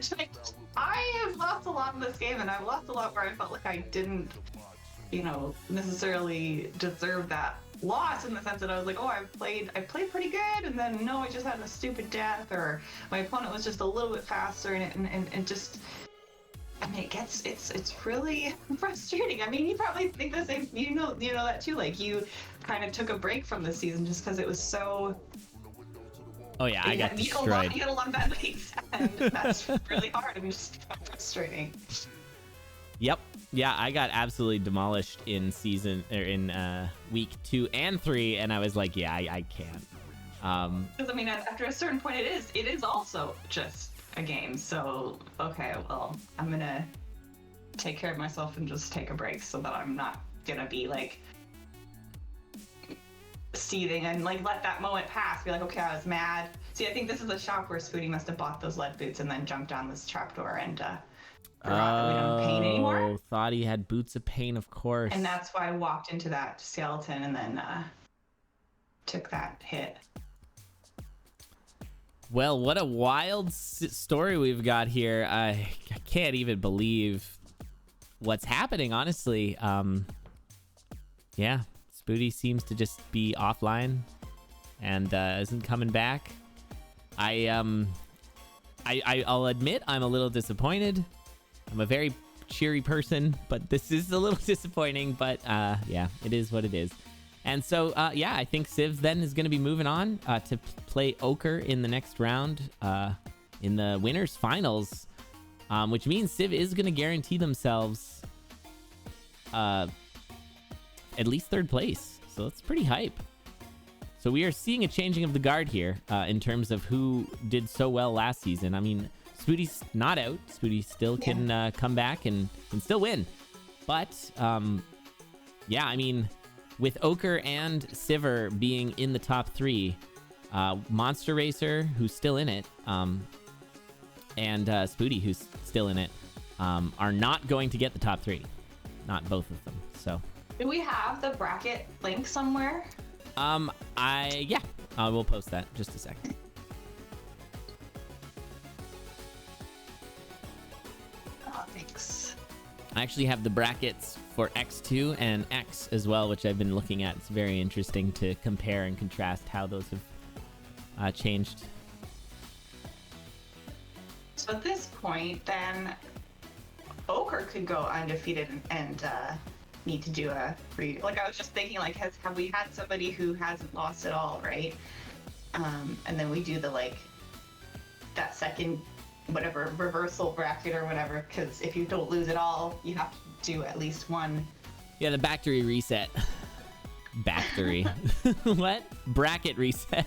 I have lost a lot in this game, and I've lost a lot where I felt like I didn't, you know, necessarily deserve that loss, in the sense that I was like, oh, I played pretty good, and then no, I just had a stupid death, or my opponent was just a little bit faster, and just, I mean, it's really frustrating. I mean, you probably think the same, you know that too, like, you kind of took a break from the season just because it was so, oh yeah, I got destroyed. You got a lot of bad weeks, and that's really hard and just frustrating. Yep. Yeah, I got absolutely demolished in week 2 and 3, and I was like, yeah, I can't. Because I mean, after a certain point, it is also just a game. So okay, well, I'm gonna take care of myself and just take a break so that I'm not gonna be like seething and like let that moment pass. Be like, okay, I was mad. See, I think this is a shop where Spooty must have bought those lead boots and then jumped down this trapdoor and forgot that we don't have pain anymore. Thought he had boots of pain, of course. And that's why I walked into that skeleton and then took that hit. Well, what a wild story we've got here. I can't even believe what's happening, honestly. Yeah, Spooty seems to just be offline and isn't coming back. I'll admit I'm a little disappointed. I'm a very cheery person, but this is a little disappointing, but yeah, it is what it is. And so, yeah, I think Civ then is going to be moving on to play Ochre in the next round in the winners finals, which means Civ is going to guarantee themselves at least 3rd place. So that's pretty hype. So we are seeing a changing of the guard here in terms of who did so well last season. I mean, Spooty's not out. Spooty still can come back and still win. But, yeah, I mean, with Ochre and Siveure being in the top 3, Monster Racer, who's still in it, and Spooty, who's still in it, are not going to get the top 3. Not both of them, so. Do we have the bracket link somewhere? Yeah, we'll post that just a second. Oh, thanks. I actually have the brackets for X2 and X as well, which I've been looking at. It's very interesting to compare and contrast how those have changed. So at this point, then Ochre could go undefeated and need to do a free. Like, I was just thinking, like, have we had somebody who hasn't lost at all, right? And then we do the, like, that second whatever reversal bracket or whatever, because if you don't lose it all, you have to do at least one. Yeah, the factory reset. Factory. What? Bracket reset.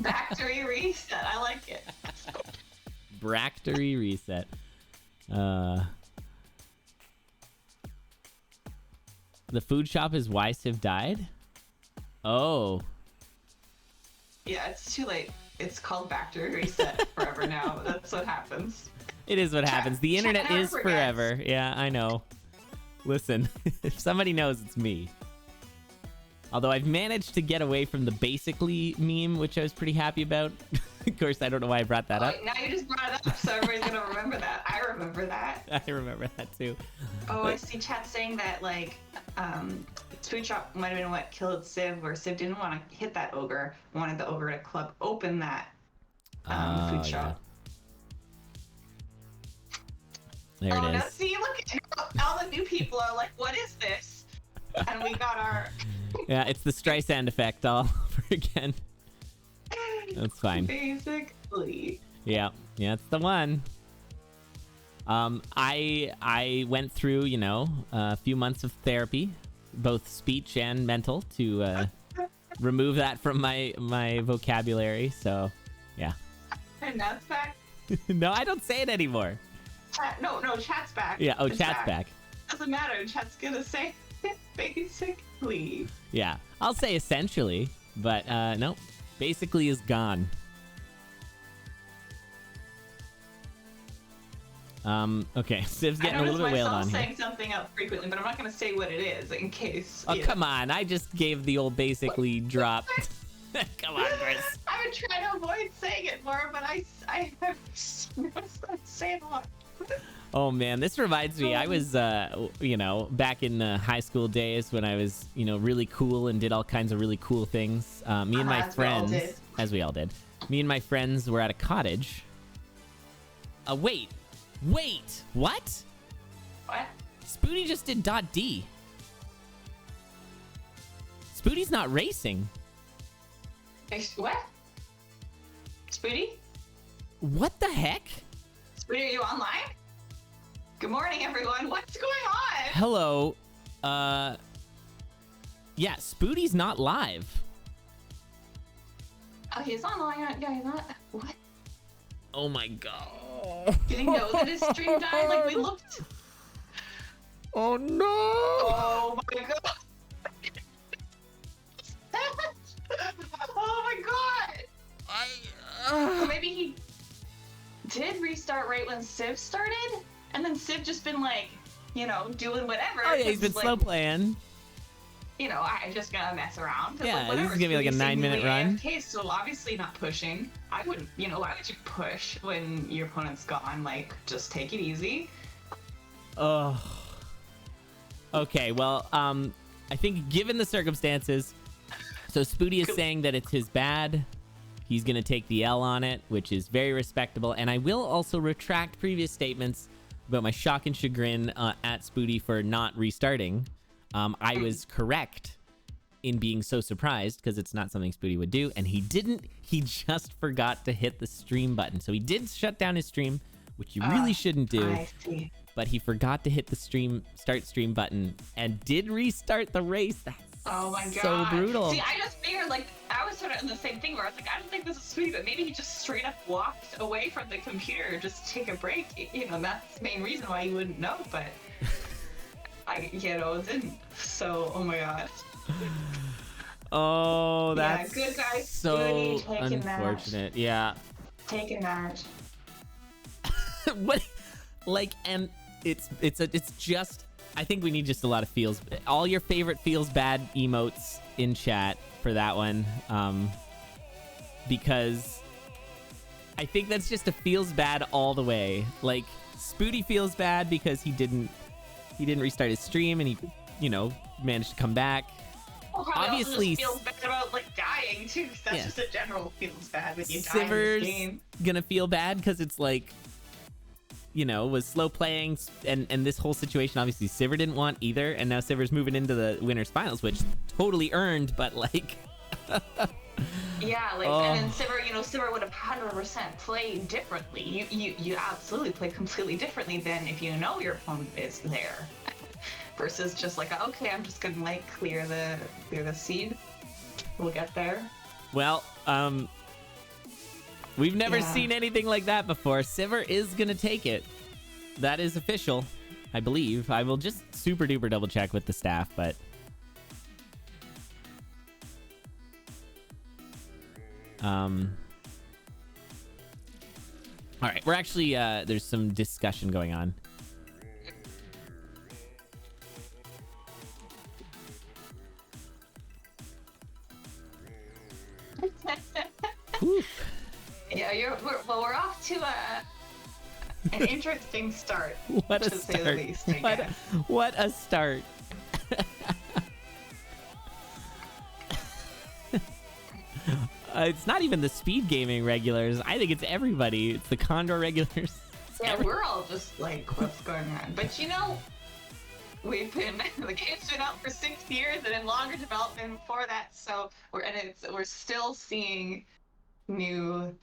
Factory reset. I like it. Bractory reset. The food shop is why Civ died? Oh. Yeah, it's too late. It's called factory reset forever now. That's what happens. It is what happens. The internet is forgets. forever. Yeah, I know. Listen, if somebody knows, it's me. Although I've managed to get away from the basically meme, which I was pretty happy about. Of course, I don't know why I brought that up. Now you just brought it up, so everybody's gonna remember that. I remember that. I remember that too. Oh, I see chat saying that, like, Food Shop might have been what killed Civ, where Civ didn't want to hit that ogre, wanted the ogre to club open that food shop. Yeah. There it Now is. see, look at all the new people are like, what is this? And we got our... Yeah, it's the Streisand effect all over again. That's fine. Basically. Yeah, it's the one. I went through, a few months of therapy, both speech and mental, to remove that from my vocabulary. So, yeah. And now it's back. No, I don't say it anymore. No, chat's back. Yeah. Oh, It's chat's back. Doesn't matter. Chat's gonna say basically. Yeah, I'll say essentially, but no, basically is gone. Okay, Civ's getting a little bit wailed on here. I notice myself saying something out frequently, but I'm not gonna say what it is in case. Oh, come on! I just gave the old basically drop. Come on, Chris. I've been trying to avoid saying it more, but I say it a lot. Oh man, this reminds me. I was, back in the high school days when I was, really cool and did all kinds of really cool things. Me and my friends, as we all did, me and my friends were at a cottage. Wait, what? What? Spooty just did .d. Spooty's not racing. What? Spooty? What the heck? Spooty, are you online? Good morning, everyone. What's going on? Hello. Yeah, Spooty's not live. Oh, he's online. Yeah, he's not. What? Oh my god. Did he know that his stream died? Like, we looked. Oh no. Oh my god. Oh my god. Or maybe he did restart right when Civ started, and then Civ just been like, doing whatever. Oh yeah, he's been slow playing. I'm just gonna mess around. Yeah, this is gonna be like a 9-minute run. Okay, so obviously not pushing. I wouldn't, why would you push when your opponent's gone? Like, just take it easy. Oh. Okay, well, I think given the circumstances, so Spooty is saying that it's his bad. He's gonna take the L on it, which is very respectable. And I will also retract previous statements about my shock and chagrin at Spooty for not restarting. I was correct in being so surprised because it's not something Spooty would do, and he didn't. He just forgot to hit the stream button. So he did shut down his stream, which you really shouldn't do. I see. But he forgot to hit the start stream button and did restart the race. That's oh my god, so brutal. See, I just figured, like, I was sort of in the same thing where I was like, I don't think this is Spooty, but maybe he just straight up walked away from the computer just to take a break. That's the main reason why you wouldn't know, but I didn't. So, oh my god. Oh, that's good guys. so unfortunate. That. Yeah. Taking that. What? Like, and it's just. I think we need just a lot of feels. All your favorite feels bad emotes in chat for that one, because I think that's just a feels bad all the way. Like, Spooty feels bad because he didn't restart his stream and he, managed to come back. Well, obviously feels bad about like dying too. That's just a general feels bad when you die in Siveure's this game. Gonna feel bad because it's like, was slow playing, and this whole situation obviously Siveure didn't want either, and now Siveure's moving into the winners finals, which totally earned, but like Yeah, like, Oh. and then Siveure would have 100% played differently. You absolutely play completely differently than if you know your opponent is there, versus just like, okay, I'm just gonna like clear the seed. We'll get there. Well, we've never seen anything like that before. Siveure is gonna take it. That is official, I believe. I will just super duper double check with the staff, but all right, we're actually there's some discussion going on. Yeah, we're off to an interesting start. What a to start! Say the least, What a start! It's not even the speed gaming regulars. I think it's everybody. It's the CoNDOR regulars. Yeah, we're all just like, what's going on? But we've been the game's been out for 6 years and in longer development before that. So we're still seeing new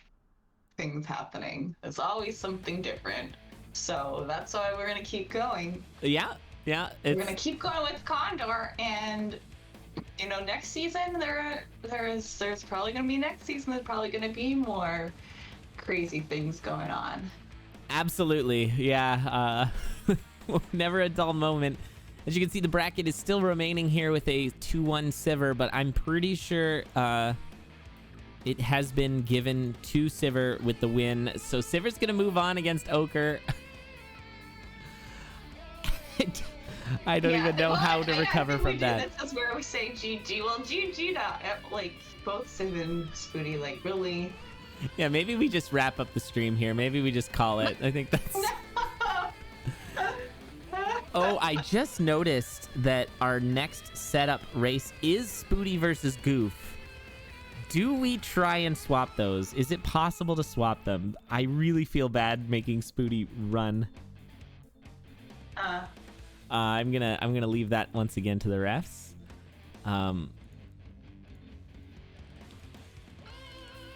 things happening. There's always something different. So that's why we're gonna keep going. Yeah. We're gonna keep going with CoNDOR, and next season there's probably gonna be there's probably gonna be more crazy things going on. Absolutely, yeah. Never a dull moment. As you can see, the bracket is still remaining here with a 2-1 Siveure, but I'm pretty sure it has been given to Siveure with the win. So Siveure's gonna move on against Ochre. I don't even know how to recover from that. This is where we say GG. Well, GG now. Like, both Siv and Spooty, like, really. Yeah, maybe we just wrap up the stream here. Maybe we just call it. I think that's... Oh, I just noticed that our next setup race is Spooty versus Goof. Do we try and swap those? Is it possible to swap them? I really feel bad making Spooty run. I'm gonna leave that once again to the refs.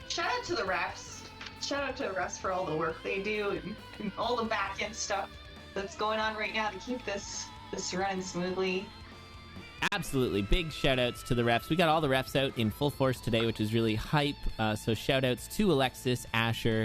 Shout out to the refs. Shout out to the refs for all the work they do and all the back end stuff that's going on right now to keep this running smoothly. Absolutely. Big shout outs to the refs. We got all the refs out in full force today, which is really hype. So shout outs to Alexis, Asher,